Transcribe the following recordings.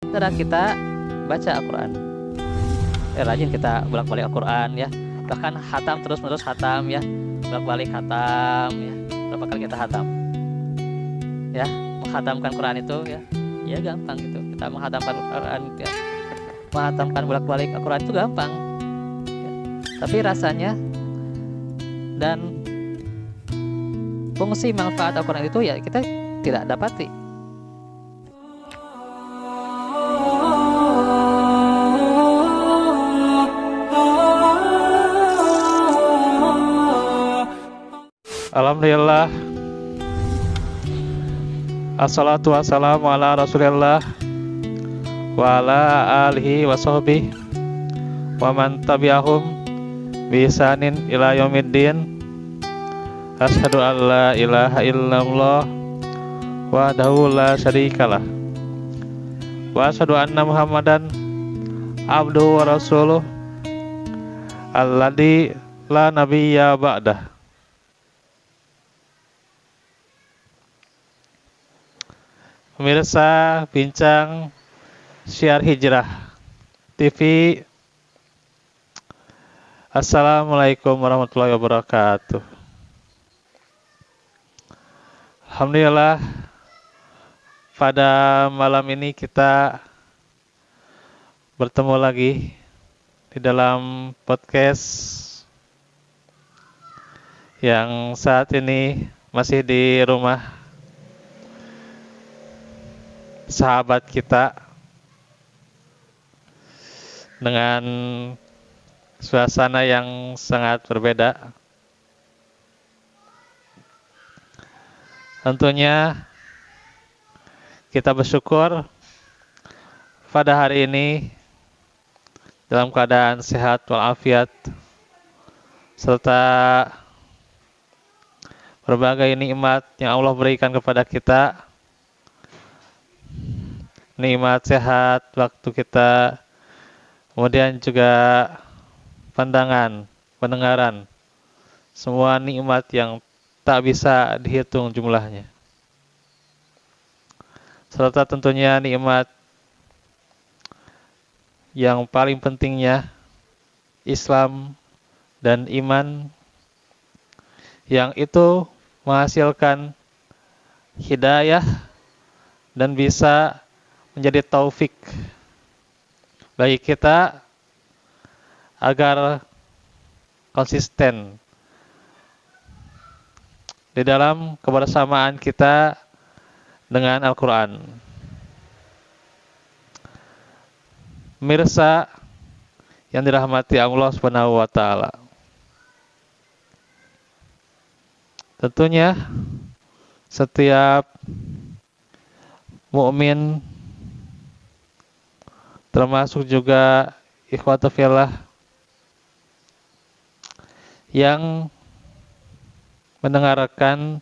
cara kita baca Al-Quran. Rajin kita bolak-balik Al-Quran ya, bahkan hatam terus-menerus hatam ya, bolak-balik hatam ya. Berapa kali kita hatam ya, menghatamkan Quran itu ya, ya gampang gitu. Kita menghatamkan Quran ya, menghatamkan bolak-balik Al-Quran itu gampang ya. Tapi rasanya dan fungsi manfaat Al-Quran itu ya kita tidak dapati. Alhamdulillah, assalatu wassalamu ala rasulillah wa ala alihi wa sahbihi wa man tabi'ahum bi ihsanin ila yaumiddin. Asyhadu an la ilaha illallah wahdahu la syarikalah wa asyhadu anna muhammadan abduhu wa rasuluh alladzi la nabiyya ba'dah. Pemirsa Bincang Syiar Hijrah TV, assalamualaikum warahmatullahi wabarakatuh. Alhamdulillah, pada malam ini kita bertemu lagi di dalam podcast yang saat ini masih di rumah sahabat kita dengan suasana yang sangat berbeda. Tentunya kita bersyukur pada hari ini dalam keadaan sehat walafiat serta berbagai nikmat yang Allah berikan kepada kita. Nikmat sehat waktu kita, kemudian juga pandangan, pendengaran, semua nikmat yang tak bisa dihitung jumlahnya. Serta tentunya nikmat yang paling pentingnya Islam dan iman, yang itu menghasilkan hidayah dan bisa menjadi taufik bagi kita agar konsisten di dalam kebersamaan kita dengan Al-Quran. Mirsa yang dirahmati Allah Subhanahu wa Ta'ala, tentunya setiap mukmin, termasuk juga ikhwatu fillah yang mendengarkan,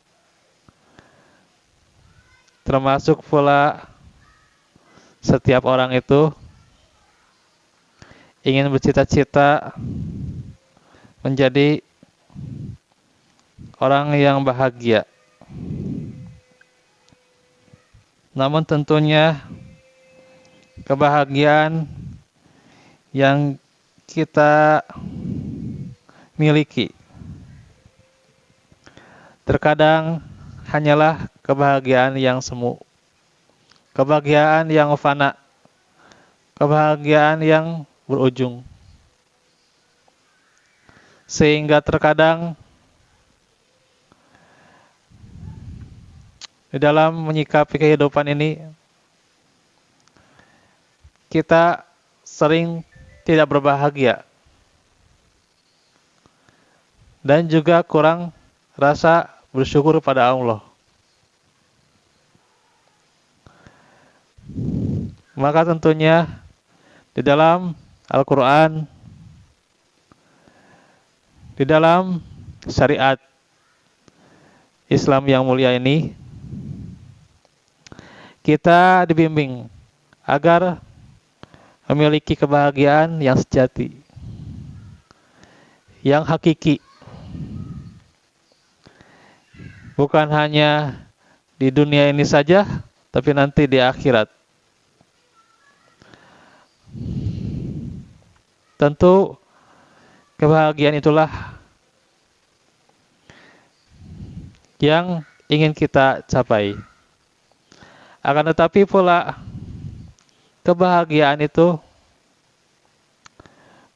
termasuk pula setiap orang itu ingin bercita-cita menjadi orang yang bahagia. Namun tentunya kebahagiaan yang kita miliki terkadang hanyalah kebahagiaan yang semu, kebahagiaan yang fana, kebahagiaan yang berujung. Sehingga terkadang di dalam menyikapi kehidupan ini kita sering tidak berbahagia dan juga kurang rasa bersyukur pada Allah. Maka tentunya di dalam Al-Quran, di dalam syariat Islam yang mulia ini, kita dibimbing agar memiliki kebahagiaan yang sejati, yang hakiki, bukan hanya di dunia ini saja, tapi nanti di akhirat. Tentu kebahagiaan itulah yang ingin kita capai. Akan tetapi pula kebahagiaan itu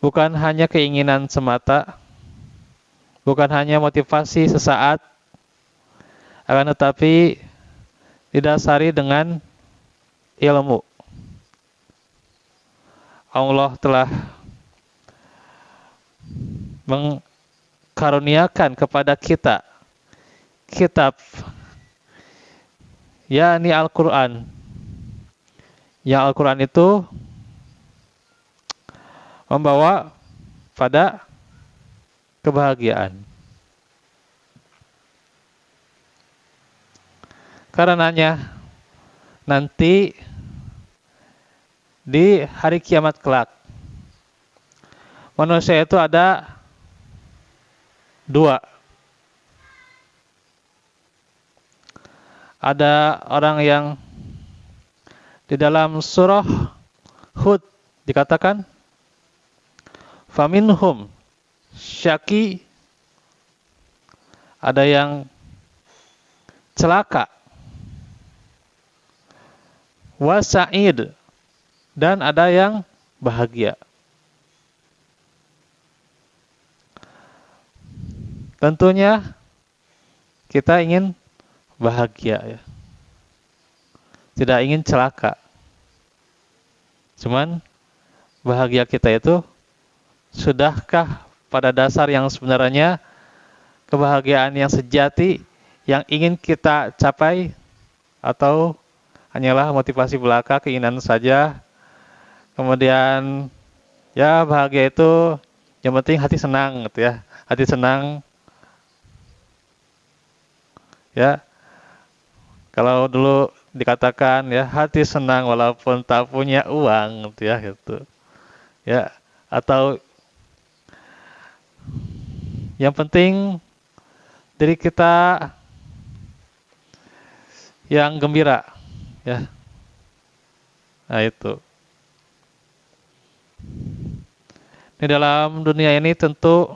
bukan hanya keinginan semata, bukan hanya motivasi sesaat, akan tetapi didasari dengan ilmu. Allah telah mengkaruniakan kepada kita kitab, yakni Al-Quran. Yang Al-Quran itu membawa pada kebahagiaan. Karenanya nanti di hari kiamat kelak, manusia itu ada dua. Ada orang yang di dalam surah Hud dikatakan, faminhum syaki, ada yang celaka, wasa'id, dan ada yang bahagia. Tentunya kita ingin bahagia, ya. Tidak ingin celaka. Cuman bahagia kita itu sudahkah pada dasar yang sebenarnya kebahagiaan yang sejati yang ingin kita capai, atau hanyalah motivasi belaka, keinginan saja? Kemudian ya bahagia itu yang penting hati senang gitu ya. Hati senang. Ya. Kalau dulu dikatakan ya hati senang walaupun tak punya uang gitu ya gitu. Ya, atau yang penting diri kita yang gembira ya. Nah itu. Di dalam dunia ini tentu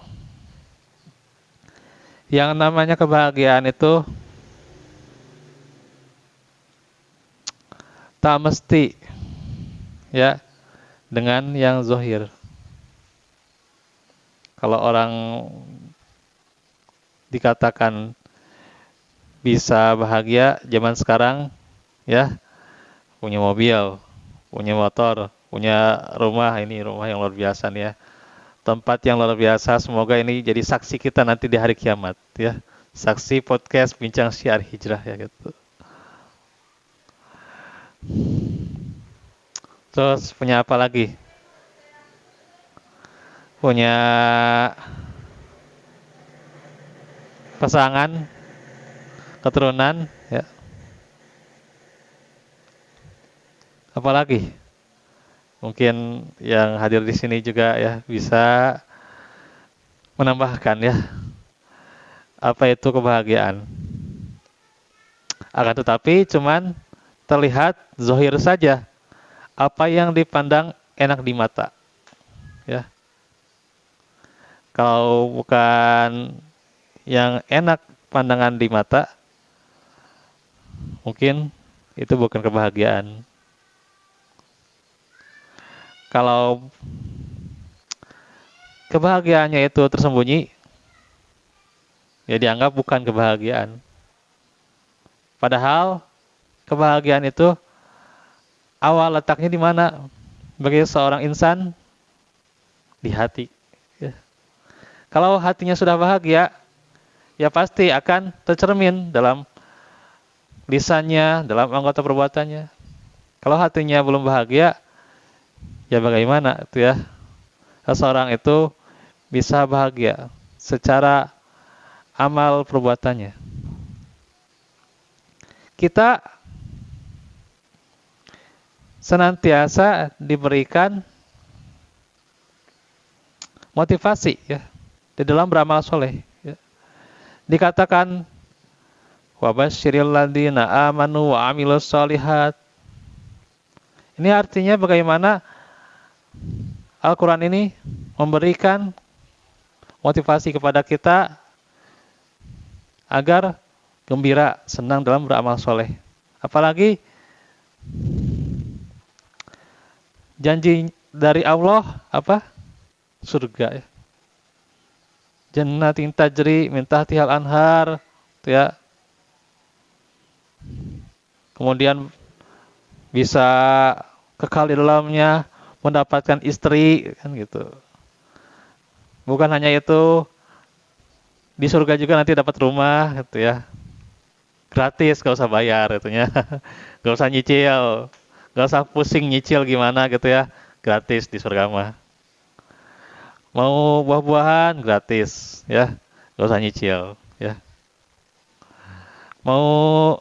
yang namanya kebahagiaan itu tak mesti ya dengan yang zahir. Kalau orang dikatakan bisa bahagia zaman sekarang ya, punya mobil, punya motor, punya rumah, ini rumah yang luar biasa nih ya. Tempat yang luar biasa, semoga ini jadi saksi kita nanti di hari kiamat ya. Saksi podcast Bincang Syiar Hijrah ya gitu. Terus punya apa lagi? Punya pasangan, keturunan ya. Apalagi? Mungkin yang hadir di sini juga ya bisa menambahkan ya. Apa itu kebahagiaan? Akan tetapi cuman terlihat zahir saja. Apa yang dipandang enak di mata. Ya. Kalau bukan yang enak pandangan di mata, mungkin itu bukan kebahagiaan. Kalau kebahagiaannya itu tersembunyi, ya dianggap bukan kebahagiaan. Padahal kebahagiaan itu awal letaknya di mana? Bagi seorang insan, di hati. Ya. Kalau hatinya sudah bahagia, ya pasti akan tercermin dalam lisannya, dalam anggota perbuatannya. Kalau hatinya belum bahagia, ya bagaimana itu ya? Seseorang itu bisa bahagia secara amal perbuatannya. Kita senantiasa diberikan motivasi ya di dalam beramal soleh. Ya. Dikatakan wabasyiril ladzina amanu wa amilus solihat. Ini artinya bagaimana Al-Quran ini memberikan motivasi kepada kita agar gembira, senang dalam beramal soleh. Apalagi janji dari Allah apa? Surga ya. Jannatin tajri min tahtihal anhar, ya. Kemudian bisa kekal di dalamnya, mendapatkan istri kan gitu. Bukan hanya itu, di surga juga nanti dapat rumah gitu ya. Gratis, gak usah bayar itunya. Gak usah nyicil. Gak usah pusing nyicil gimana gitu ya. Gratis di surga mah. Mau buah-buahan gratis ya. Gak usah nyicil ya. Mau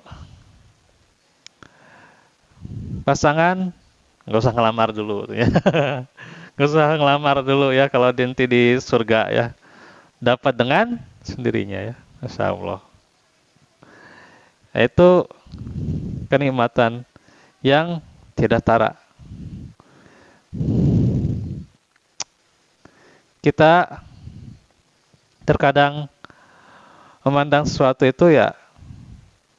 pasangan gak usah ngelamar dulu ya. Gak usah ngelamar dulu ya kalau nanti di surga ya. Dapat dengan sendirinya ya. Masya Allah. Itu kenikmatan yang tidak tara. Kita terkadang memandang sesuatu itu ya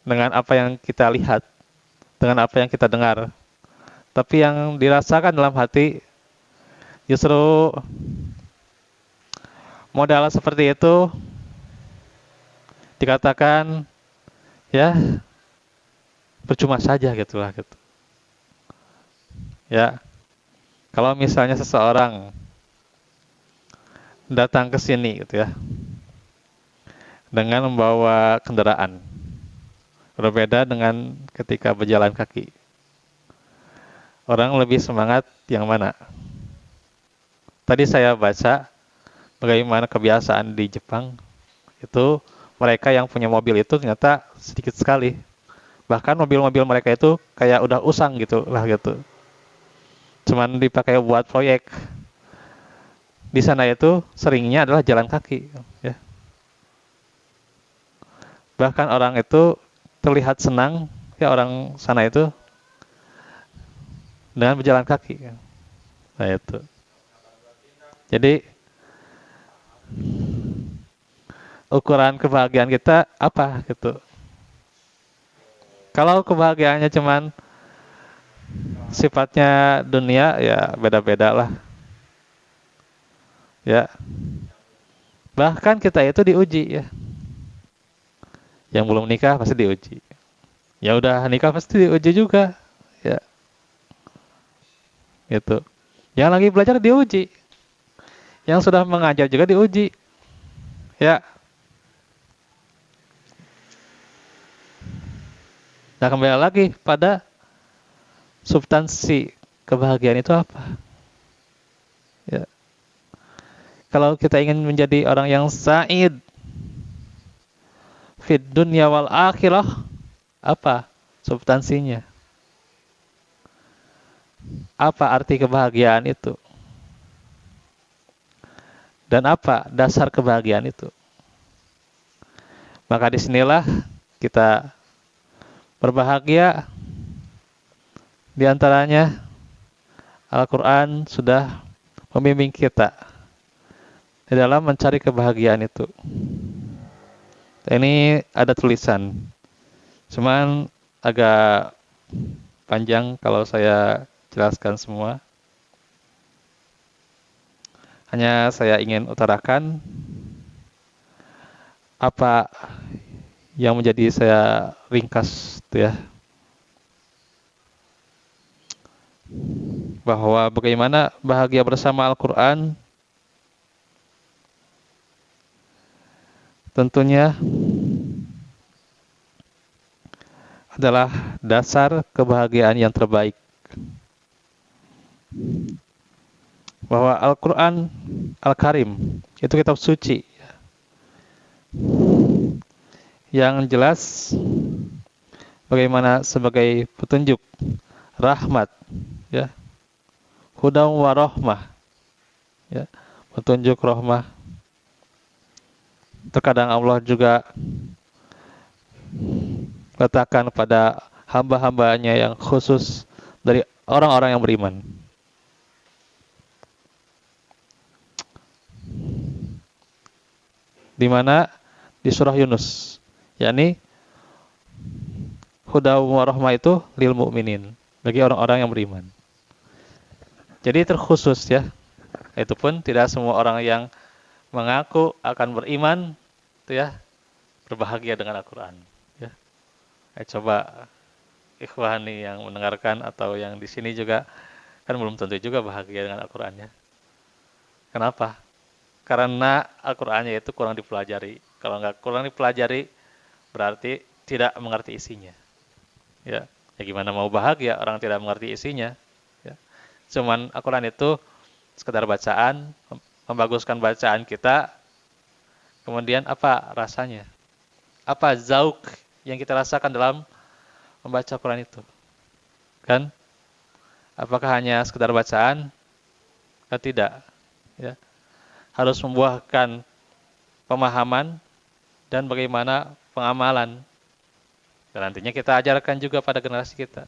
dengan apa yang kita lihat, dengan apa yang kita dengar. Tapi yang dirasakan dalam hati justru modal seperti itu dikatakan ya percuma saja gitulah gitu. Ya. Kalau misalnya seseorang datang ke sini gitu ya dengan membawa kendaraan, berbeda dengan ketika berjalan kaki. Orang lebih semangat yang mana? Tadi saya baca bagaimana kebiasaan di Jepang itu mereka yang punya mobil itu ternyata sedikit sekali. Bahkan mobil-mobil mereka itu kayak udah usang gitu lah gitu. Cuman dipakai buat proyek. Di sana itu seringnya adalah jalan kaki ya. Bahkan orang itu terlihat senang ya, orang sana itu dengan berjalan kaki. Nah itu. Jadi ukuran kebahagiaan kita apa gitu. Kalau kebahagiaannya cuman sifatnya dunia ya beda-beda lah. Ya. Bahkan kita itu diuji ya. Yang belum nikah pasti diuji. Ya udah nikah pasti diuji juga. Ya. Gitu. Yang lagi belajar diuji. Yang sudah mengajar juga diuji. Ya. Nah, kembali lagi pada substansi kebahagiaan itu apa? Ya. Kalau kita ingin menjadi orang yang sa'id fid dunya wal akhirah, apa substansinya? Apa arti kebahagiaan itu? Dan apa dasar kebahagiaan itu? Maka disinilah kita berbahagia. Di antaranya Al-Quran sudah membimbing kita di dalam mencari kebahagiaan itu. Ini ada tulisan, cuman agak panjang kalau saya jelaskan semua. Hanya saya ingin utarakan apa yang menjadi saya ringkas itu ya. Bahwa bagaimana bahagia bersama Al-Quran tentunya adalah dasar kebahagiaan yang terbaik. Bahwa Al-Quran Al-Karim itu kitab suci yang jelas bagaimana sebagai petunjuk rahmat ya, hudan wa rahmah ya, petunjuk rahmah. Terkadang Allah juga katakan pada hamba-hambanya yang khusus dari orang-orang yang beriman. di mana di surah Yunus, yakni huda wa rahmah itu lil mu'minin, bagi orang-orang yang beriman. Jadi terkhusus ya. Itu pun tidak semua orang yang mengaku akan beriman itu ya berbahagia dengan Al-Qur'an ya. Coba ikhwani yang mendengarkan atau yang di sini juga kan belum tentu juga bahagia dengan Al-Qur'an ya. Kenapa? Karena Al-Qur'annya itu kurang dipelajari. Kalau nggak kurang dipelajari berarti tidak mengerti isinya. Ya, ya gimana mau bahagia orang tidak mengerti isinya? Ya. Cuman Al-Qur'an itu sekedar bacaan, membaguskan bacaan kita. Kemudian apa rasanya? Apa zauk yang kita rasakan dalam membaca Al-Qur'an itu? Kan? Apakah hanya sekedar bacaan? Kan tidak. Ya. Harus membuahkan pemahaman dan bagaimana pengamalan. Dan nantinya kita ajarkan juga pada generasi kita.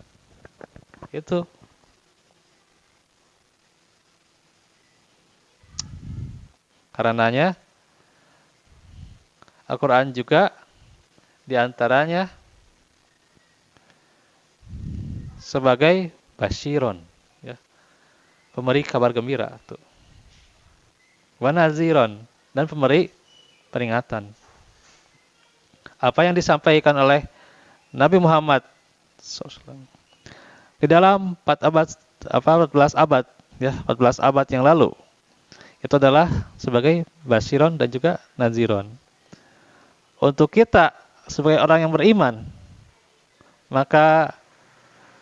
Itu. Karenanya Al-Quran juga diantaranya sebagai basyiron, ya, pemberi kabar gembira, tuh. Wa naziron, dan pemberi peringatan. Apa yang disampaikan oleh Nabi Muhammad SAW di dalam 14 abad, ya, 14 abad yang lalu, itu adalah sebagai basyiron dan juga naziron. Untuk kita sebagai orang yang beriman, maka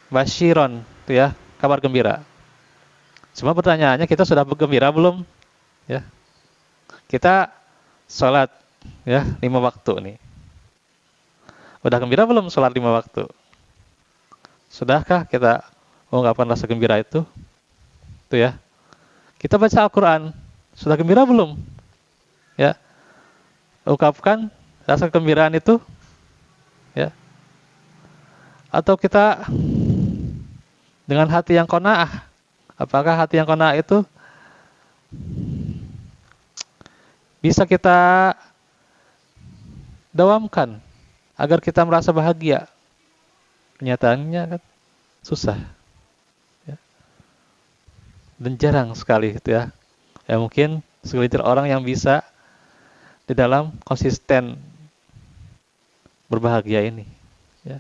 basyiron itu ya, kabar gembira. Cuma pertanyaannya, kita sudah bergembira belum? Ya. Kita sholat ya 5 waktu nih. Udah gembira belum sholat 5 waktu? Sudahkah kita mengungkapkan rasa gembira itu? Itu ya. Kita baca Al-Quran, sudah gembira belum? Ya. Ungkapkan rasa kegembiraan itu? Ya. Atau kita dengan hati yang qanaah? Apakah hati yang qanaah itu bisa kita dawamkan agar kita merasa bahagia? Kenyataannya kan susah ya. Dan jarang sekali gitu ya. Ya mungkin segelintir orang yang bisa di dalam konsisten berbahagia ini ya.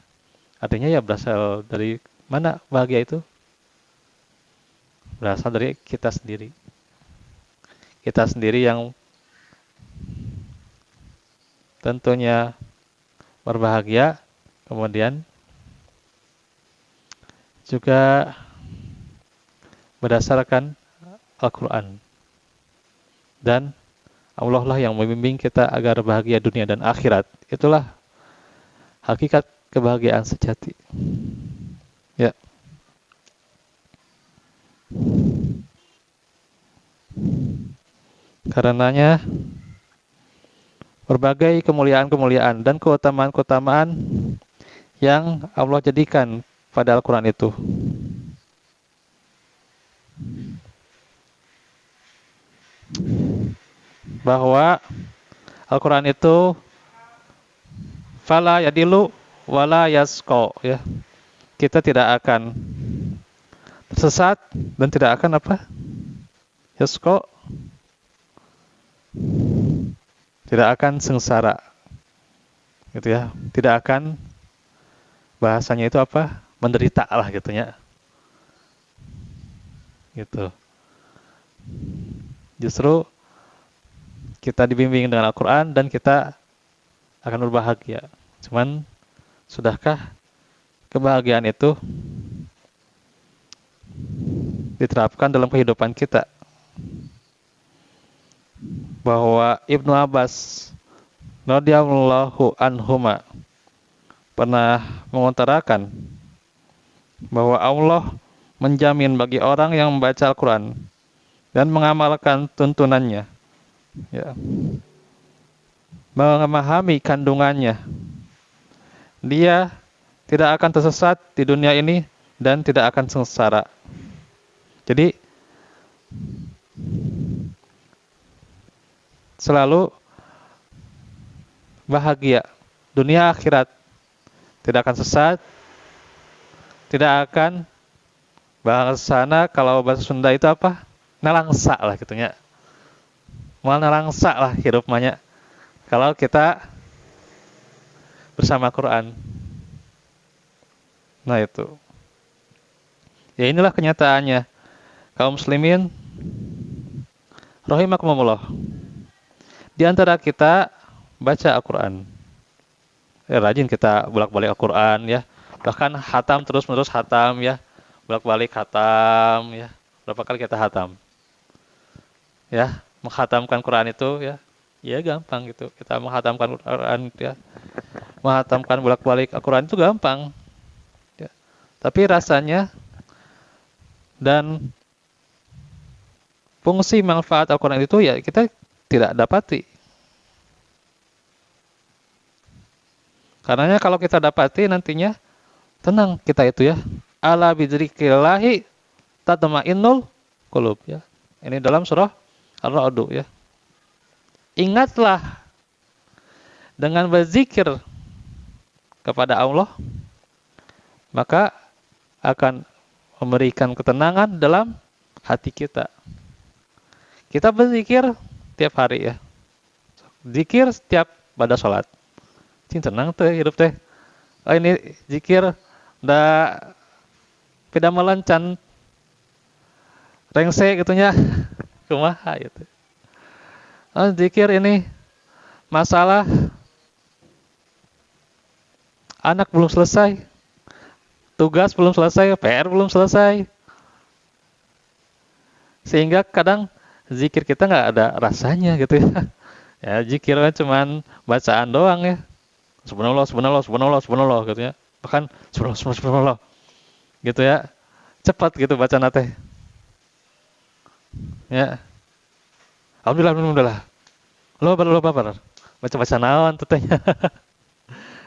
Artinya ya berasal dari mana bahagia itu? Berasal dari kita sendiri. Kita sendiri yang tentunya berbahagia, kemudian juga berdasarkan Al-Quran. Dan Allah lah yang membimbing kita agar bahagia dunia dan akhirat. Itulah hakikat kebahagiaan sejati. Ya. Karenanya berbagai kemuliaan-kemuliaan dan keutamaan-keutamaan yang Allah jadikan pada Al-Quran itu bahwa Al-Quran itu fala yadilu wala yasqa ya. Kita tidak akan tersesat dan tidak akan apa? Yasqa, tidak akan sengsara. Gitu ya. Tidak akan, bahasanya itu apa? Menderita lah gitu ya. Gitu. Justru kita dibimbing dengan Al-Quran dan kita akan berbahagia. Cuman, sudahkah kebahagiaan itu diterapkan dalam kehidupan kita? Bahwa Ibnu Abbas radhiyallahu anhuma pernah mengutarakan bahwa Allah menjamin bagi orang yang membaca Al-Quran dan mengamalkan tuntunannya, ya, memahami kandungannya, dia tidak akan tersesat di dunia ini dan tidak akan sengsara. Jadi selalu bahagia dunia akhirat, tidak akan sesat, tidak akan bahasana kalau bahasa Sunda itu apa? Nalangsa lah gitunya. Mal nalangsa lah hidup banyak kalau kita bersama Quran. Nah itu. Ya inilah kenyataannya. Kaum muslimin rahimakumullah. Di antara kita baca Al-Qur'an. Rajin kita bolak-balik Al-Qur'an ya. Bahkan hatam terus-menerus hatam ya. Bolak-balik hatam ya. Berapa kali kita hatam? Ya, menghatamkan Quran itu ya. Ya gampang gitu. Kita menghatamkan Quran ya. Menghatamkan bolak-balik Al-Qur'an itu gampang. Ya. Tapi rasanya dan fungsi manfaat Al-Quran itu ya kita tidak dapati. Karenanya kalau kita dapati nantinya tenang kita itu ya. Ala bidzikrillahi tatma'innul qulub ya. Ini dalam surah Ar-Ra'd ya. Ingatlah dengan berzikir kepada Allah maka akan memberikan ketenangan dalam hati kita. Kita berzikir tiap hari ya. Zikir setiap pada sholat. Cing tenang teh hidup teh. Oh ini zikir da peda melancan rengse gitunya. Kumaha gitu. Oh zikir ini masalah anak belum selesai. Tugas belum selesai, PR belum selesai. Sehingga kadang zikir kita nggak ada rasanya gitu ya. Ya zikir cuman bacaan doang ya. Subhanallah, subhanallah, subhanallah, subhanallah gitu ya. Bahkan subhanallah, subhanallah, subhanallah gitu ya. Cepat gitu baca nate. Ya. Alhamdulillah, alhamdulillah. Lo babar. Baca-baca naon tetenya.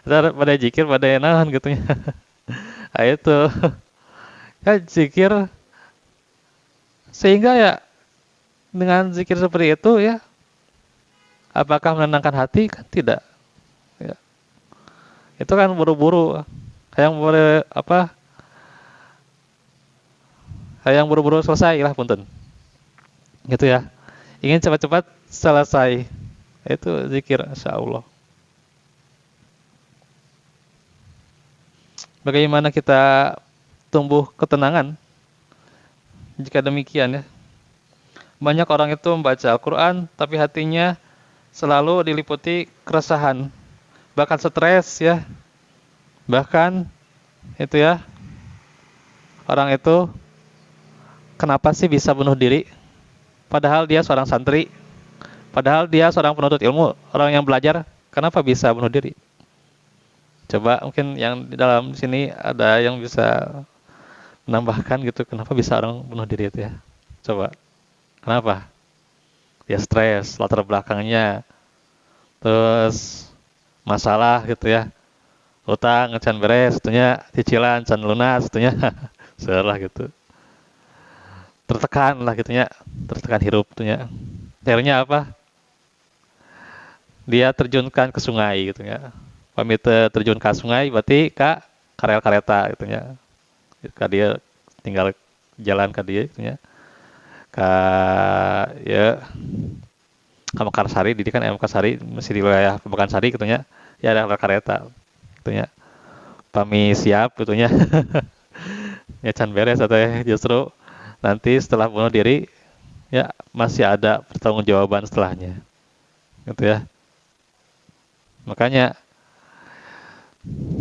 Pada zikir pada naon gitu ya. Nah, itu ya zikir sehingga ya dengan zikir seperti itu ya apakah menenangkan hati kan tidak ya. Itu kan buru-buru yang buru-buru selesai lah punten gitu ya, ingin cepat-cepat selesai itu zikir insyaallah. Bagaimana kita tumbuh ketenangan? Jika demikian ya. Banyak orang itu membaca Al-Quran, tapi hatinya selalu diliputi keresahan. Bahkan stres ya. Bahkan itu ya. Orang itu kenapa sih bisa bunuh diri? Padahal dia seorang santri. Padahal dia seorang penuntut ilmu. Orang yang belajar, kenapa bisa bunuh diri? Coba mungkin yang di dalam sini ada yang bisa menambahkan gitu, kenapa bisa orang bunuh diri itu ya? Coba, kenapa? Ya stres, latar belakangnya, terus masalah gitu ya, utang can beres, itunya cicilan can lunas, itunya salah gitu, tertekan lah gitunya, tertekan hirup itunya. Akhirnya apa? Dia terjunkan ke sungai gitu ya. Pamit terjun ke sungai berarti ke karel kareta gitu ya. Ka dia tinggal jalan ke dia gitu ya. Ka ya ka Mekarsari, didikan Mekarsari masih di wilayah Mekarsari gitu ya. Ya ada kareta gitu ya. Pami siap gitu ya. Ya can beres atau ya justru nanti setelah bunuh diri ya masih ada pertanggungjawaban setelahnya. Gitu ya. Makanya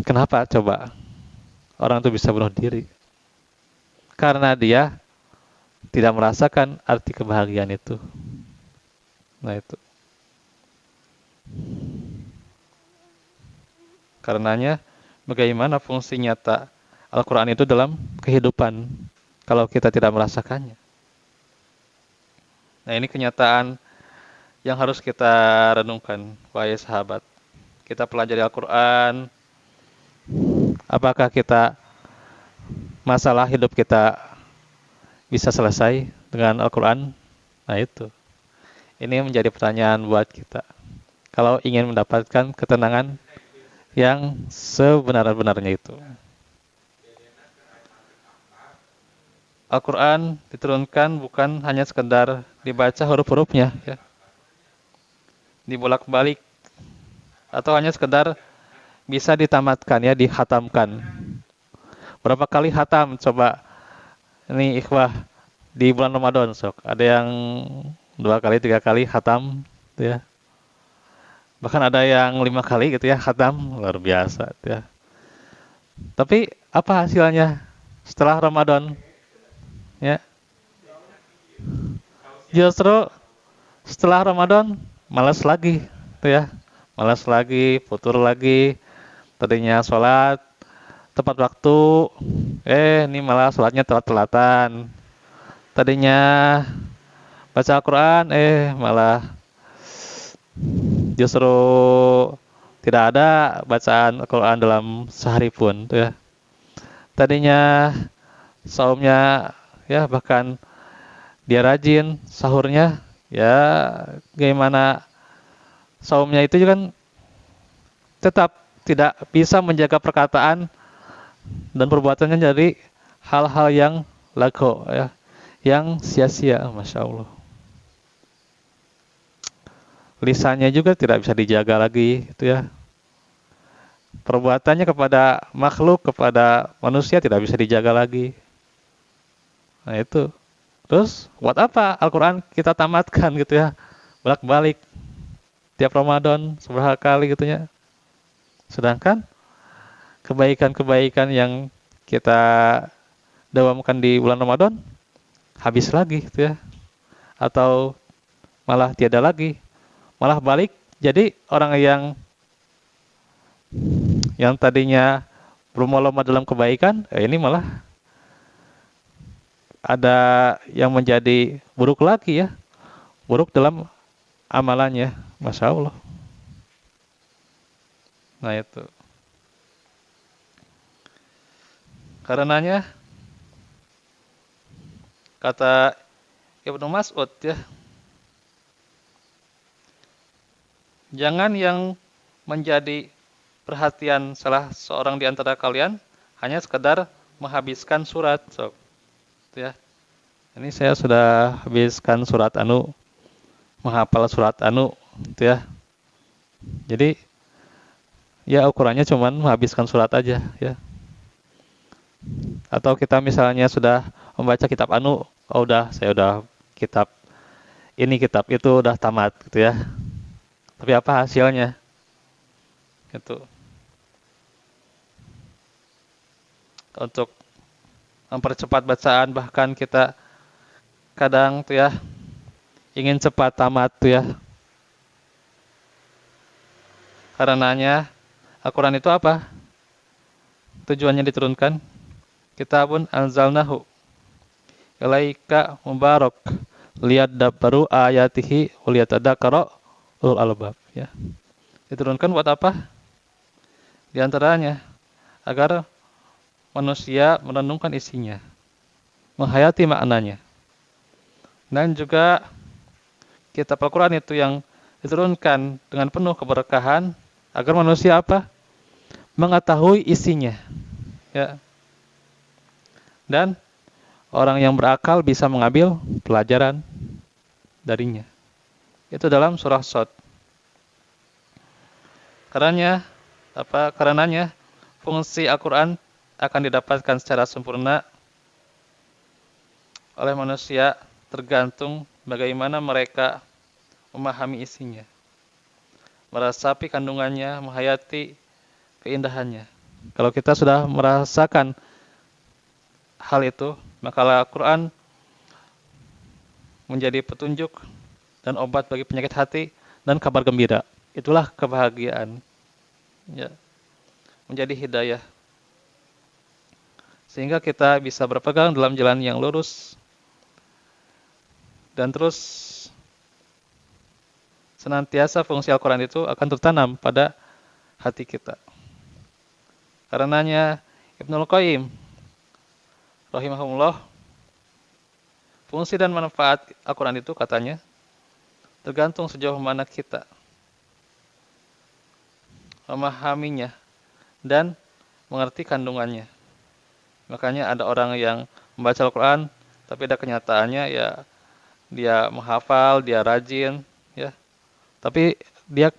kenapa coba orang itu bisa bunuh diri? Karena dia tidak merasakan arti kebahagiaan itu. Nah itu. Karenanya bagaimana fungsi nyata Al-Quran itu dalam kehidupan kalau kita tidak merasakannya. Nah ini kenyataan yang harus kita renungkan, wahai sahabat. Kita pelajari Al-Quran, apakah kita masalah hidup kita bisa selesai dengan Al-Quran? Nah itu. Ini menjadi pertanyaan buat kita. kalau ingin mendapatkan ketenangan yang sebenar-benarnya itu. Al-Quran diturunkan bukan hanya sekedar dibaca huruf-hurufnya, ya, dibolak-balik, atau hanya sekedar bisa ditamatkan, ya, dihatamkan. Berapa kali hatam? Coba ini ikhwah di bulan Ramadan, sok. Ada yang 2 kali, 3 kali hatam, ya. Bahkan ada yang 5 kali gitu ya hatam, luar biasa, ya. Tapi apa hasilnya setelah Ramadan? Ya, justru setelah Ramadan malas lagi, tuh ya, malas lagi, futur lagi. Tadinya sholat tepat waktu, ini malah sholatnya telat-telatan. Tadinya baca Al-Quran, malah justru tidak ada bacaan Al-Quran dalam sehari pun, tuh ya. Tadinya saumnya, ya, bahkan dia rajin sahurnya, ya, gimana saumnya itu juga kan tetap tidak bisa menjaga perkataan dan perbuatannya dari hal-hal yang lago, ya, yang sia-sia. Masya Allah, lisannya juga tidak bisa dijaga lagi, itu ya. Perbuatannya kepada makhluk, kepada manusia tidak bisa dijaga lagi. Nah itu. Terus buat apa Al-Quran kita tamatkan gitu ya, bolak-balik tiap Ramadan seberapa kali gitu ya. Sedangkan kebaikan-kebaikan yang kita dawamkan di bulan Ramadan habis lagi gitu ya. Atau malah tiada lagi. Malah balik jadi orang yang tadinya berlomba-lomba dalam kebaikan, ini malah ada yang menjadi buruk lagi, ya, buruk dalam amalannya. Masya Allah. Nah itu karenanya kata Ibnu Mas'ud, ya, jangan yang menjadi perhatian salah seorang di antara kalian hanya sekedar menghabiskan surat, sok. Ya. Ini saya sudah habiskan surat anu, menghafal surat anu, gitu ya. Jadi ya ukurannya cuman menghabiskan surat aja, ya. Atau kita misalnya sudah membaca kitab anu, saya udah kitab ini, kitab itu udah tamat, gitu ya. Tapi apa hasilnya? Gitu. Untuk mempercepat bacaan, bahkan kita kadang tuh ya ingin cepat tamat tuh ya. Karenanya Al-Quran itu apa? Tujuannya diturunkan. Kitabun anzalnahu ilaika mubarak liyadabbaru ayatihi waliyatadzakara ulul albab, ya. Diturunkan buat apa? Di antaranya agar manusia merenungkan isinya, menghayati maknanya. Dan juga kitab Al-Quran itu yang diturunkan dengan penuh keberkahan agar manusia apa? Mengetahui isinya, ya. Dan orang yang berakal bisa mengambil pelajaran darinya. Itu dalam surah Shad. Karenanya fungsi Al-Quran akan didapatkan secara sempurna oleh manusia tergantung bagaimana mereka memahami isinya, meresapi kandungannya, menghayati keindahannya. Kalau kita sudah merasakan hal itu, maka Al-Quran menjadi petunjuk dan obat bagi penyakit hati dan kabar gembira. Itulah kebahagiaan, ya, menjadi hidayah. Sehingga kita bisa berpegang dalam jalan yang lurus dan terus senantiasa fungsi Al-Quran itu akan tertanam pada hati kita. Karenanya Ibnul Qayyim rahimahullah, fungsi dan manfaat Al-Quran itu katanya tergantung sejauh mana kita memahaminya dan mengerti kandungannya. Makanya ada orang yang membaca Al-Quran, tapi ada kenyataannya ya dia menghafal, dia rajin, ya. Tapi dia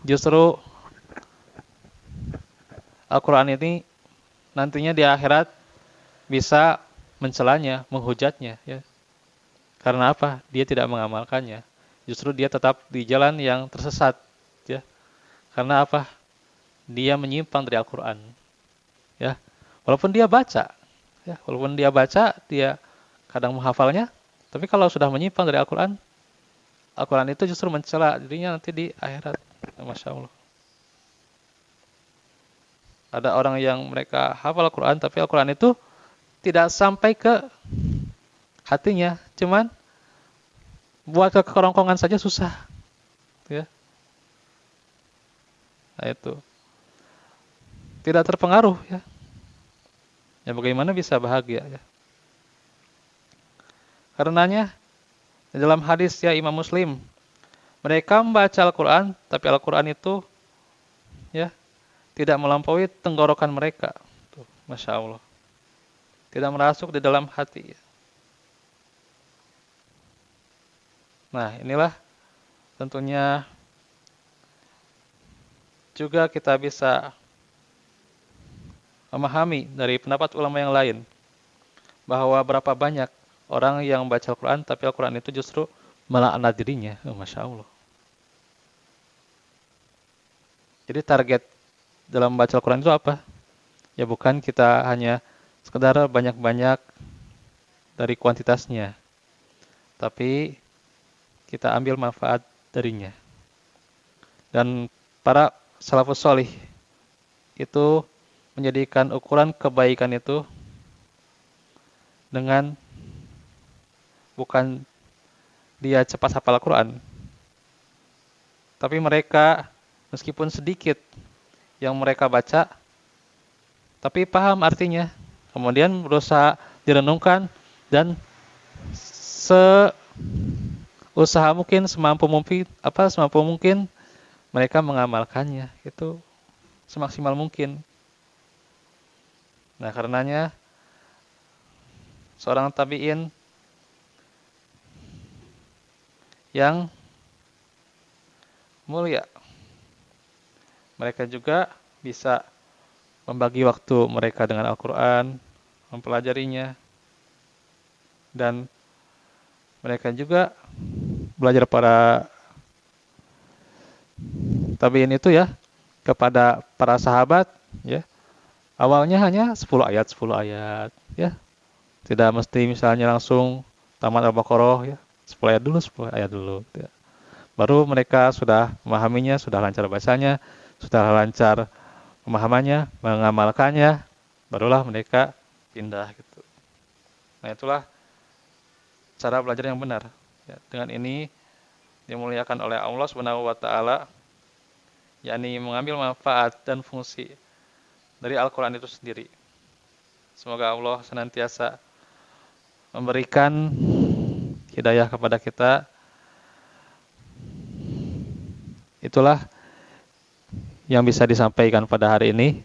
justru Al-Quran ini nantinya di akhirat bisa mencelanya, menghujatnya, ya. Karena apa? Dia tidak mengamalkannya. Justru dia tetap di jalan yang tersesat, ya. Karena apa? Dia menyimpang dari Al-Quran, ya. Walaupun dia baca, ya, walaupun dia baca, dia kadang menghafalnya, tapi kalau sudah menyimpang dari Al-Quran, Al-Quran itu justru mencela dirinya nanti di akhirat. Masya Allah. Ada orang yang mereka hafal Al-Quran, tapi Al-Quran itu tidak sampai ke hatinya, cuman buat ke kerongkongan saja susah, ya. Nah itu tidak terpengaruh, ya. Ya bagaimana bisa bahagia, ya? Karenanya dalam hadis ya Imam Muslim, mereka membaca Al-Quran, tapi Al-Quran itu ya tidak melampaui tenggorokan mereka. Tuh, Masya Allah. Tidak merasuk di dalam hati. Nah, inilah tentunya juga kita bisa memahami dari pendapat ulama yang lain bahwa berapa banyak orang yang membaca Al-Quran, tapi Al-Quran itu justru melaknat dirinya. Masya Allah. Jadi target dalam membaca Al-Quran itu apa? Ya bukan kita hanya sekedar banyak-banyak dari kuantitasnya, tapi kita ambil manfaat darinya. Dan para salafus sholih itu menjadikan ukuran kebaikan itu dengan bukan dia cepat hafal Al-Quran, tapi mereka meskipun sedikit yang mereka baca, tapi paham artinya, kemudian berusaha direnungkan dan seusaha mungkin, semampu mungkin mereka mengamalkannya itu semaksimal mungkin. Nah, karenanya seorang tabi'in yang mulia, mereka juga bisa membagi waktu mereka dengan Al-Quran, mempelajarinya, dan mereka juga belajar para tabi'in itu ya kepada para sahabat, ya. Awalnya hanya 10 ayat, ya. Tidak mesti misalnya langsung tamat Al-Baqarah, ya. 10 ayat dulu, ya. Baru mereka sudah memahaminya, sudah lancar bacanya, sudah lancar pemahamannya, mengamalkannya, barulah mereka pindah gitu. Nah, itulah cara belajar yang benar. Ya, dengan ini dimuliakan oleh Allah Subhanahu wa taala, yakni mengambil manfaat dan fungsi dari Al-Quran itu sendiri. Semoga Allah senantiasa memberikan hidayah kepada kita. Itulah yang bisa disampaikan pada hari ini,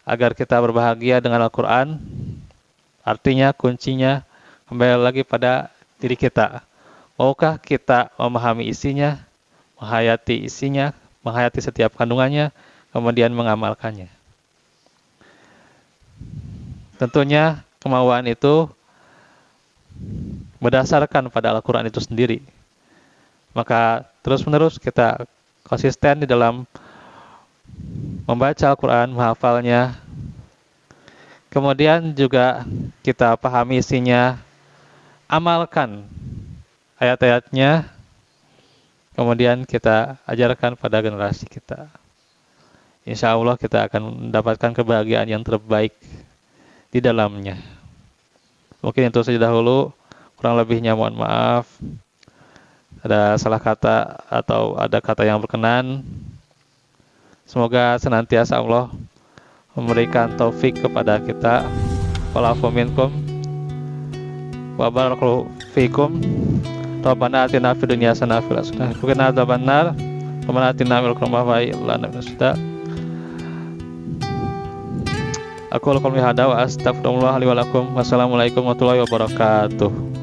agar kita berbahagia dengan Al-Quran. Artinya, kuncinya kembali lagi pada diri kita. Maukah kita memahami isinya, menghayati isinya, menghayati setiap kandungannya, kemudian mengamalkannya. Tentunya kemauan itu berdasarkan pada Al-Quran itu sendiri. Maka terus-menerus kita konsisten di dalam membaca Al-Quran, menghafalnya. Kemudian juga kita pahami isinya, amalkan ayat-ayatnya, kemudian kita ajarkan pada generasi kita. Insya Allah kita akan mendapatkan kebahagiaan yang terbaik di dalamnya. Mungkin itu saja dahulu, kurang lebihnya mohon maaf. Ada salah kata atau ada kata yang berkenan. Semoga senantiasa Allah memberikan taufik kepada kita. Wa'alafu minkum wa barakallahu fikum. Rabbana atina fid dunya hasanah wa fil akhirati hasanah wa qina adzabannar. Rabbana atina fil qur'ani wa lana min suda. Aku lakukan hada wa astaghfirullah li wa lakum. Wassalamualaikum warahmatullahi wabarakatuh.